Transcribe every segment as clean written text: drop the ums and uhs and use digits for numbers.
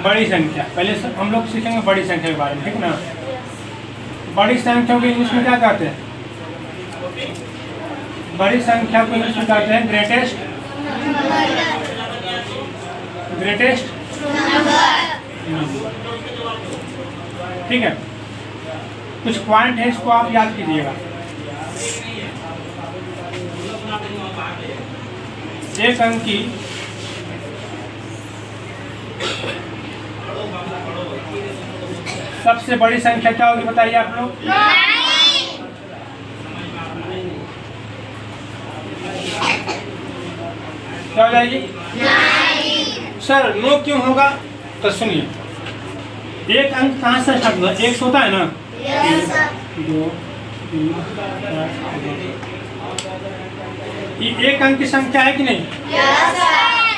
बड़ी संख्या। पहले से हम लोग सीखेंगे बड़ी संख्या के बारे में, ठीक ना। बड़ी संख्या को इंग्लिश में क्या कहते हैं? बड़ी संख्या को इंग्लिश में कहते हैं ग्रेटेस्ट ठीक है। कुछ पॉइंट है, इसको आप याद कीजिएगा। एक अंक की सबसे बड़ी संख्या क्या होगी बताइए आप लोग? क्या हो जाएगी? सर 9 क्यों होगा? तो सुनिए, एक अंक कहाँ से स्टार्ट होता है? 1 से होता है ना। 1 2 3 4 ये एक अंक की संख्या है कि नहीं?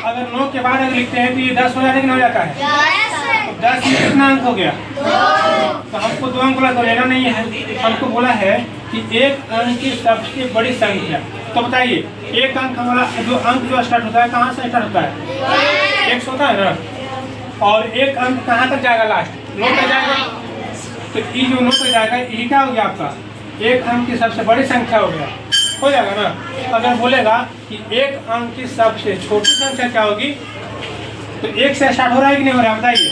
अगर 9 के बाद अगर लिखते हैं तो ये 10 हो जाता है कि नहीं हो जाता है? तो 10 में कितना अंक हो गया? तो हमको 2 अंक तो लेना नहीं है, हमको बोला है कि एक अंक की सबसे बड़ी संख्या। तो बताइए, एक अंक हमारा जो अंक जो स्टार्ट होता है कहाँ से स्टार्ट होता है? 1 से होता है ना। और एक अंक कहाँ तक जाएगा? लास्ट 9 तक जाएगा। तो ये जो 9 तक जाएगा ये क्या हो गया आपका? एक अंक की सबसे बड़ी संख्या हो गया, हो जाएगा ना। अगर बोलेगा कि एक अंक की सबसे छोटी संख्या क्या होगी, तो 1 से स्टार्ट हो रहा है कि नहीं हो रहा है बताइए?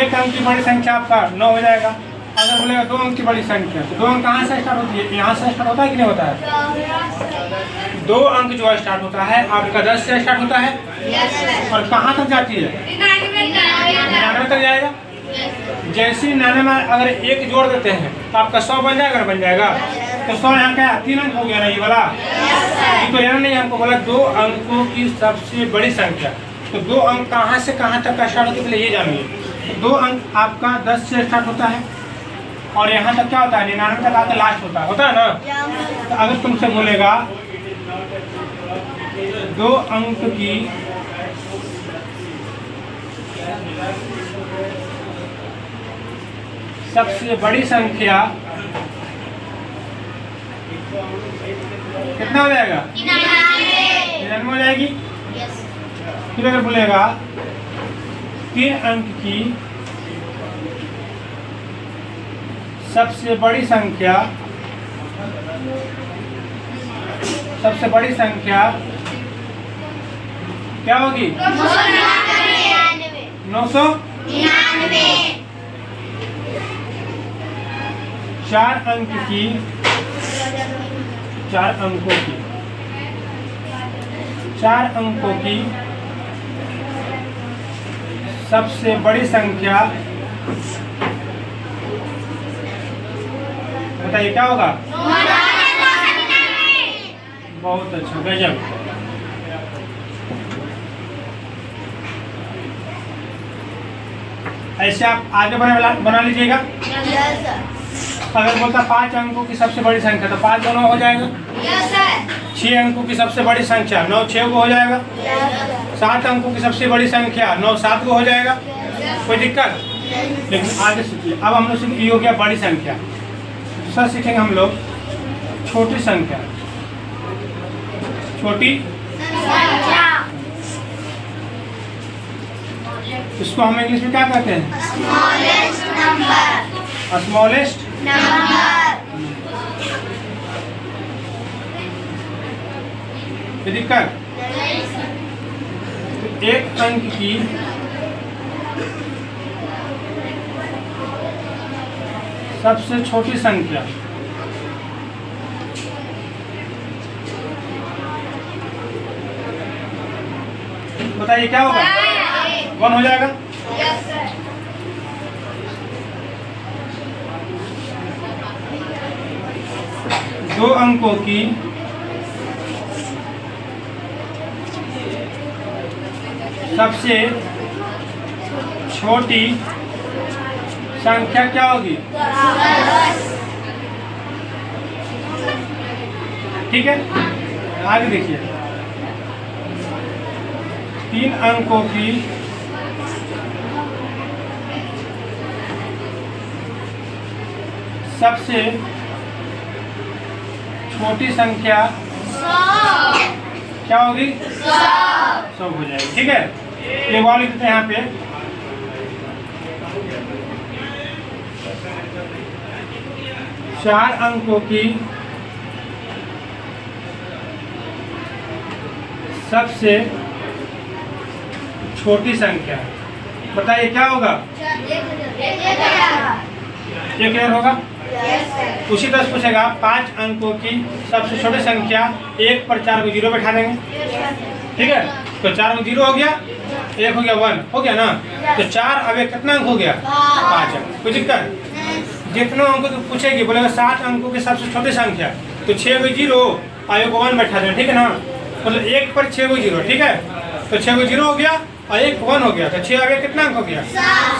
एक अंक की बड़ी संख्या आपका 9 हो जाएगा। अगर बोलेगा 2 अंक की बड़ी संख्या, तो 2 अंक कहाँ से स्टार्ट होती है? यहाँ से स्टार्ट होता है कि नहीं होता है? 2 अंक जो स्टार्ट होता है आपका 10 से स्टार्ट होता है। और कहाँ तक जाती है? 99 तक जाएगा। जैसे 99 में अगर 1 जोड़ देते हैं तो आपका 100 बन जाएगा, बन जाएगा। तो 100 यहाँ क्या 3 अंक हो गया ना ये वाला। ये तो यहाँ नहीं, हमको बोला 2 अंकों की सबसे बड़ी संख्या। तो 2 अंक कहाँ से कहाँ तक का स्टार्ट होता है पहले ये जानिए। तो 2 अंक आपका 10 से स्टार्ट होता है और यहाँ तक क्या होता है? 99 तक आकर लास्ट होता है ना। तो अगर तुमसे बोलेगा 2 अंक की सबसे बड़ी संख्या कितना हो जाएगा? 99 हो जाएगी। फिर अगर बोलेगा 3 अंक की सबसे बड़ी संख्या क्या होगी? 999। 4 अंक की 4 अंकों की सबसे बड़ी संख्या बताइए क्या होगा? बहुत अच्छा, गजब। ऐसे आप आगे बना लीजिएगा। अगर बोलता 5 अंकों की सबसे बड़ी संख्या, तो 5 दोनों हो जाएगा। 6 अंकों की सबसे बड़ी संख्या 9 6 को हो जाएगा। 7 अंकों की सबसे बड़ी संख्या 9 7 को हो जाएगा। कोई दिक्कत? लेकिन आगे सीखिए। अब हम लोग सीखेंगे, ये हो गया बड़ी संख्या। दूसरा सीखेंगे हम लोग छोटी संख्या। छोटी इसको हम इंग्लिश में क्या कहते हैं? Smallest number. दिक्कत? एक अंक की सबसे छोटी संख्या बताइए क्या होगा? 1 हो जाएगा। दो अंकों की सबसे छोटी संख्या क्या होगी? ठीक है, आगे देखिए। 3 अंकों की सबसे छोटी संख्या क्या होगी? 100 हो जाएगी। ठीक है, ये वाली लिखते हैं यहाँ पे 4 अंकों की सबसे छोटी संख्या। बताइए क्या होगा? 1000 होगा। उसी तरह से पूछेगा 5 अंकों की सबसे छोटी संख्या, 1 पर 4 को 0 बैठा देंगे, ठीक है। तो 4 को 0 हो गया, 1 हो गया 1 हो गया ना। तो 4 अब एक कितना अंक हो गया? 5 अंक। कोई दिक्कत? जितना अंक तो पूछेगी, बोलेगा 7 अंकों की सबसे छोटी संख्या, तो 6 को 0 और 1 को 1 बैठा देंगे, ठीक है ना। मतलब 1 पर 6 को 0, ठीक है। तो 6 को 0 हो गया और 1 1 हो गया, तो 6 अब कितना अंक हो गया?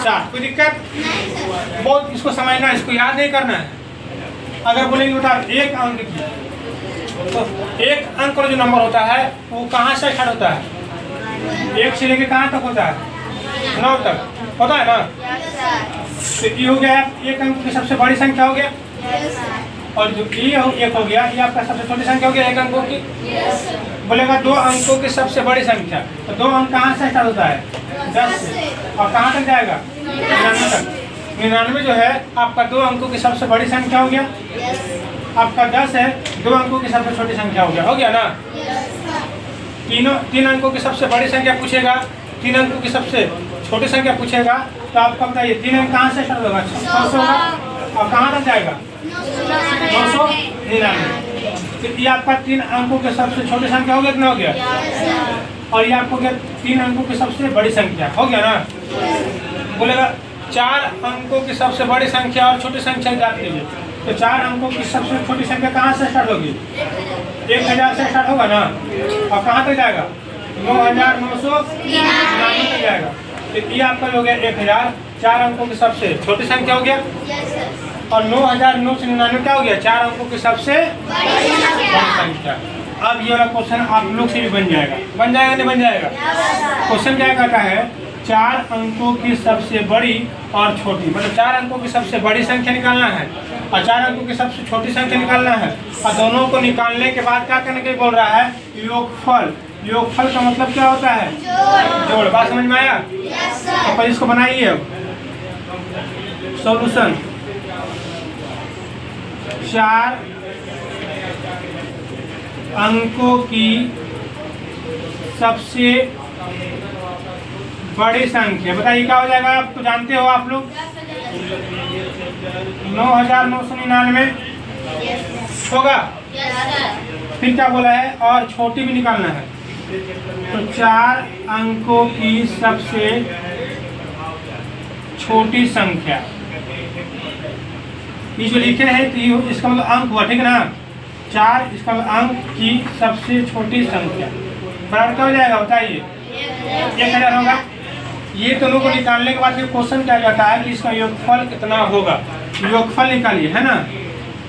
7। कोई दिक्कत? बहुत इसको समझना है, इसको याद नहीं करना है। अगर बोलेंगे बता 1 अंक की, तो 1 अंक का जो नंबर होता है वो कहाँ से स्टार्ट होता है? 1 से लेके कहाँ तक होता है? 9 तक होता है ना। तो ये हो गया 1 अंक की सबसे बड़ी संख्या हो गया, और जो ये 1 हो गया ये आपका सबसे छोटी संख्या हो गया 1 अंकों की। बोलेगा 2 अंकों की सबसे बड़ी संख्या, तो 2 अंक कहाँ से स्टार्ट होता है? 10 से, और कहाँ तक जाएगा? 99 तक। 99 जो है आपका 2 अंकों की सबसे बड़ी संख्या हो गया। आपका 10 है 2 अंकों की सबसे छोटी संख्या हो गया ना। 3 अंकों की सबसे बड़ी संख्या पूछेगा, 3 अंकों की सबसे छोटी संख्या पूछेगा, तो आपका बताइए 3 अंक कहाँ से स्टार्ट होगा? 600 होगा, और कहाँ तक जाएगा? 999। तो ये आपका 3 अंकों की सबसे छोटी संख्या हो गया, कितना हो गया? और ये आपको क्या 3 अंकों की सबसे बड़ी संख्या हो गया ना। बोलेगा 4 अंकों की सबसे बड़ी संख्या और छोटी संख्या याद कीजिए। तो 4 अंकों की सबसे छोटी संख्या कहाँ से स्टार्ट होगी? 1000 से स्टार्ट होगा ना, और कहाँ तक जाएगा? 9999 तक जाएगा। तो ये आपका हो गया 1000, 4 अंकों की सबसे छोटी संख्या हो गया, और 9999 क्या हो गया? 4 अंकों की सबसे बड़ी संख्या। अब ये वाला क्वेश्चन आप लोग से भी बन जाएगा नहीं बन जाएगा? क्वेश्चन क्या कहता है? 4 अंकों की सबसे बड़ी और छोटी, मतलब 4 अंकों की सबसे बड़ी संख्या निकालना है और 4 अंकों की सबसे छोटी संख्या निकालना है, और दोनों को निकालने के बाद क्या करने के बोल रहा है? योगफल। योगफल का मतलब क्या होता है? जोड़। बात समझ में आया? तो पहले इसको बनाइए। अब सॉल्यूशन, 4 अंकों की सबसे बड़ी संख्या, बताइए क्या हो जाएगा? आप तो जानते हो आप लोग, 9999 होगा। फिर क्या बोला है? और छोटी भी निकालना है। तो 4 अंकों की सबसे छोटी संख्या, ये जो लिखे हैं तो ये इसका मतलब अंक हुआ, ठीक है ना। 4 इसका मतलब अंक की सबसे छोटी संख्या बराबर क्या हो जाएगा? बताइए 1000 होगा। ये दोनों को निकालने के बाद फिर क्वेश्चन क्या कहता है कि इसका योगफल कितना होगा? योगफल निकालिए, है ना।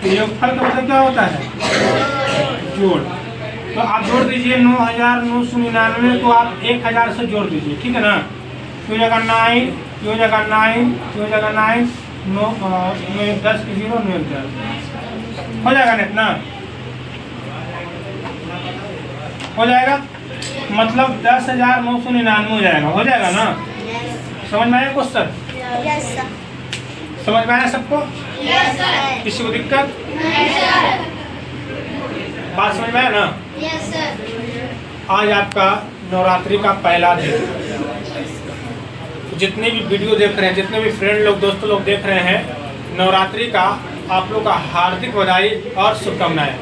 तो योगफल का मतलब क्या होता है? जोड़। तो आप जोड़ दीजिए 9999 को आप 1000 से जोड़ दीजिए, ठीक है ना। तो जगह 9, यो जगह 9, यो जगह 9, 10 की 0, 9 10 हो जाएगा ना। इतना हो जाएगा, मतलब 10,999 हो जाएगा ना। समझ में आया क्वेश्चन? समझ में आया सबको? किसी को दिक्कत? बात समझ में आया ना? आज आपका नवरात्रि का पहला दिन। जितने भी वीडियो देख रहे हैं, जितने भी फ्रेंड लोग, दोस्तों लोग देख रहे हैं, नवरात्रि का आप लोग का हार्दिक बधाई और शुभकामनाएं।